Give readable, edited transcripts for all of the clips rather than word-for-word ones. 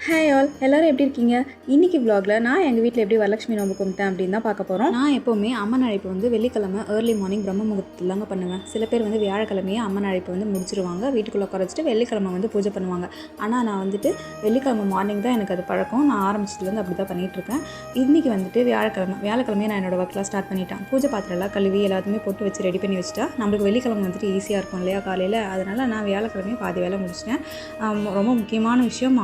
Hi all, எல்லோரும் எப்படி இருக்கீங்க? இன்றைக்கி vlogல நான் எங்கள் வீட்டில் எப்படி வரலட்சுமி நோம்பு கும்பிட்டேன் அப்படின்னு தான் பார்க்க போகிறோம். நான் எப்போவுமே அம்மன் அழைப்பு வந்து வெள்ளிக்கிழமை ஏர்லி மார்னிங் பிரம்ம முகூர்த்தத்தில் தாங்க பண்ணுவேன். சில பேர் வந்து வியாழக்கிழமையே அம்மன் அழைப்பு வந்து முடிச்சிருவாங்க, வீட்டுக்குள்ளே குறைச்சிட்டு வெள்ளிக்கிழமை வந்து பூஜை பண்ணுவாங்க. ஆனால் நான் வந்துட்டு வெள்ளிக்கிழமை மார்னிங் தான் எனக்கு அது பழக்கம். நான் ஆரம்பிச்சதுலேருந்து அப்படி தான் பண்ணிகிட்ருக்கேன். இன்றைக்கி வந்துட்டு வியாழக்கிழமையே நான் என்னோடய ஒர்க்லாம் ஸ்டார்ட் பண்ணிட்டேன். பூஜை பாத்திரம்லாம் கழுவி எல்லாத்தையுமே போட்டு வச்சு ரெடி பண்ணி வச்சுட்டா நம்மளுக்கு வெள்ளிக்கிழமை வந்துட்டு ஈஸியாக இருக்கும் இல்லையா காலையில். அதனால் நான் வியாழக்கிழமையே பாதி வேலை முடிச்சிட்டேன். ரொம்ப முக்கியமான விஷயம்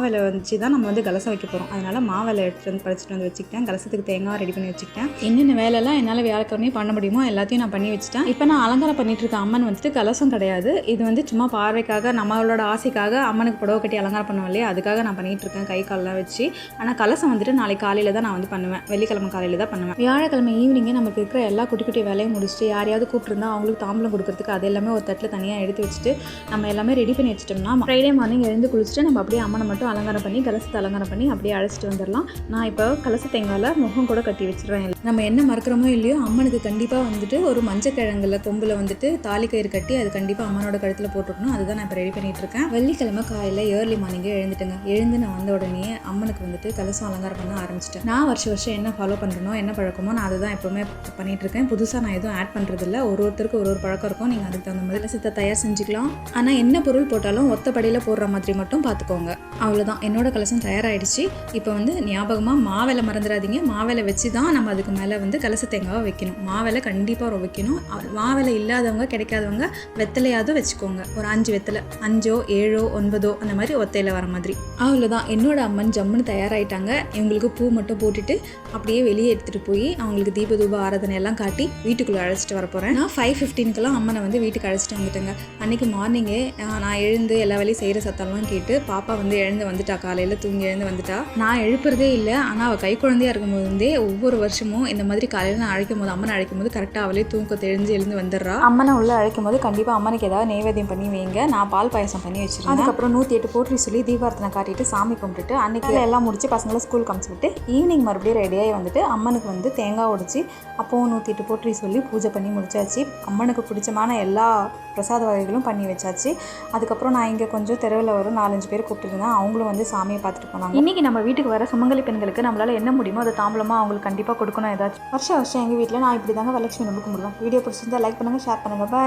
மாவேலை வந்துச்சு தான் நம்ம வந்து கலசம் வைக்க போகிறோம். அதனால் மாவேலை எடுத்துகிட்டு வந்து பறிச்சிட்டு வந்து வச்சுக்கிட்டேன். கலசத்துக்கு தேங்காய் ரெடி பண்ணி வச்சுக்கிட்டேன். என்னென்ன வேலைலாம் என்னால் வியாழக்கிழமையே பண்ண முடியுமோ எல்லாத்தையும் நான் பண்ணி வச்சுட்டேன். இப்போ நான் அலங்காரம் பண்ணிட்டு இருக்க அம்மன் வந்துட்டு கலசம் கிடையாது. இது வந்து சும்மா பார்வைக்காக, நம்மளோட ஆசைக்காக அம்மனுக்கு புடவை கட்டி அலங்காரம் பண்ணுவோம் இல்லையா, அதுக்காக நான் பண்ணிகிட்டு இருக்கேன், கை காலெலாம் வச்சு. ஆனால் கலசம் வந்துட்டு நாளைக்கு காலையில் தான் நான் வந்து பண்ணுவேன், வெள்ளிக்கிழமை காலையில் தான் பண்ணுவேன். வியாழக்கிழமை ஈவினிங்கே நமக்கு இருக்கிற எல்லா குட்டி குட்டி வேலையும் முடிச்சுட்டு யாரையாவது கூப்பிட்டுருந்தா அவங்களுக்கு தாம்பலம் கொடுக்கறதுக்கு அது எல்லாமே ஒரு தட்டில் தனியாக எடுத்து வச்சுட்டு நம்ம எல்லாமே ரெடி பண்ணி வச்சிட்டோம்னா ஃப்ரைடே மார்னிங் எழுந்து குளிச்சுட்டு நம்ம அப்படியே அம்மனை மட்டும் அலங்காரம் பண்ணி கலசத்தை அலங்காரம் பண்ணி அப்படியே அழைச்சிட்டு வந்துடலாம். நான் இப்போ கலச தேங்காயில் முகம் கூட கட்டி வச்சிருவேன். நம்ம என்ன மறக்கிறோமோ இல்லையோ அம்மனுக்கு கண்டிப்பாக வந்துட்டு ஒரு மஞ்சக்கிழங்குல கொம்பில் வந்துட்டு தாலி கயிறு கட்டி அது கண்டிப்பாக அம்மனோட கழுத்தில் போட்டுக்கணும். அதுதான் நான் இப்போ ரெடி பண்ணிட்டு இருக்கேன். வெள்ளிக்கிழமை காலையில் ஏர்லி மார்னிங்கே எழுந்து நான் வந்த உடனே அம்மனுக்கு வந்துட்டு கலசம் அலங்காரம் பண்ண ஆரம்பிச்சிட்டேன். நான் வருஷம் என்ன ஃபாலோ பண்ணுறனோ, என்ன பழக்கமோ நான் அதை தான் எப்போவுமே பண்ணிட்டு இருக்கேன். புதுசாக நான் எதுவும் ஆட் பண்ணுறதில்ல. ஒருத்தருக்கு ஒரு பழக்கம் இருக்கும். நீங்கள் அதுக்கு தகுந்த மாதிரி கலசத்தை தயார் செஞ்சுக்கலாம். ஆனால் என்ன பொருள் போட்டாலும் ஒத்தப்படியில் போடுற மாதிரி மட்டும் பார்த்துக்கோங்க. அவ்வளோதான், என்னோட கலசம் தயாராகிடுச்சு. இப்போ வந்து ஞாபகமாக மாவேலை மறந்துடாதீங்க. மாவேலை வச்சு தான் நம்ம அதுக்கு மேலே வந்து கலச தேங்காவை வைக்கணும். மாவேலை கண்டிப்பாக வைக்கணும். மாவேலை இல்லாதவங்க, கிடைக்காதவங்க வெத்தலையாவது வச்சுக்கோங்க. ஒரு 5 வெத்தலை, 5 7 9 அந்த மாதிரி ஒத்தையில் வர மாதிரி. அவ்வளோதான், என்னோட அம்மன் ஜம்முன்னு தயாராகிட்டாங்க. இவங்களுக்கு பூ மட்டும் போட்டுட்டு அப்படியே வெளியே எடுத்துகிட்டு போய் அவங்களுக்கு தீப ஆராதனை எல்லாம் காட்டி வீட்டுக்குள்ளே அழைச்சிட்டு வர போகிறேன். நான் 5:15 அம்மனை வந்து வீட்டுக்கு அழைச்சிட்டு வந்துட்டேங்க. அன்றைக்கி மார்னிங்கே நான் எழுந்து எல்லா வேலையும் செய்கிற சத்தம்லாம் கேட்டு பாப்பா வந்து எழுந்து வந்துட்டா. காலையில் தூங்கி எழுந்து வந்துட்டா. நான் எழுப்புறதே இல்லை. ஆனால் அவள் கை குழந்தையாக இருக்கும்போதே ஒவ்வொரு வருஷமும் இந்த மாதிரி காலையில் நான் அம்மனை அழைக்கும் போது கரெக்டாக அவளே தூக்கத்தை எழுந்து வந்துடுறா. அம்மனை உள்ள அழைக்கும் போது கண்டிப்பாக அம்மனுக்கு ஏதாவது நைவேத்தியம் பண்ணி வைங்க. நான் பால் பாயசம் பண்ணி வச்சிருக்கேன். அதுக்கப்புறம் 108 போற்றி சொல்லி தீபார்த்தனை காட்டிட்டு சாமி கும்பிட்டுட்டு அன்றைக்கி எல்லாம் முடிச்சு பசங்களை ஸ்கூலுக்கு அனுப்பிச்சு விட்டு ஈவினிங் மறுபடியும் ரெடியாகி வந்துட்டு அம்மனுக்கு வந்து தேங்காய் உடைச்சி அப்போது 108 போற்றி சொல்லி பூஜை பண்ணி முடிச்சாச்சு. அம்மனுக்கு பிடிச்சமான எல்லா பிரசாத வகைகளும் பண்ணி வச்சாச்சு. அதுக்கப்புறம் நான் இங்கே கொஞ்சம் தெருவில் ஒரு 4-5 பேர் கூப்பிட்டுருந்தேன். அவங்களும் வந்து சாமியை பார்த்துட்டு போனாங்க. இன்றைக்கி நம்ம வீட்டுக்கு வர சுமங்கலி பெண்களுக்கு நம்மளால் என்ன முடியுமோ அதை தாம்பலமாக அவங்களுக்கு கண்டிப்பாக கொடுக்கணும். ஏதாச்சும் வருஷம் எங்கள் வீட்டில் நான் இப்படி தாங்க வரலட்சுமி நோம்பு கும்பிடுவேன். வீடியோ பிடிச்சிருந்தா லைக் பண்ணுங்கள், ஷேர் பண்ணுங்கள். பாய்.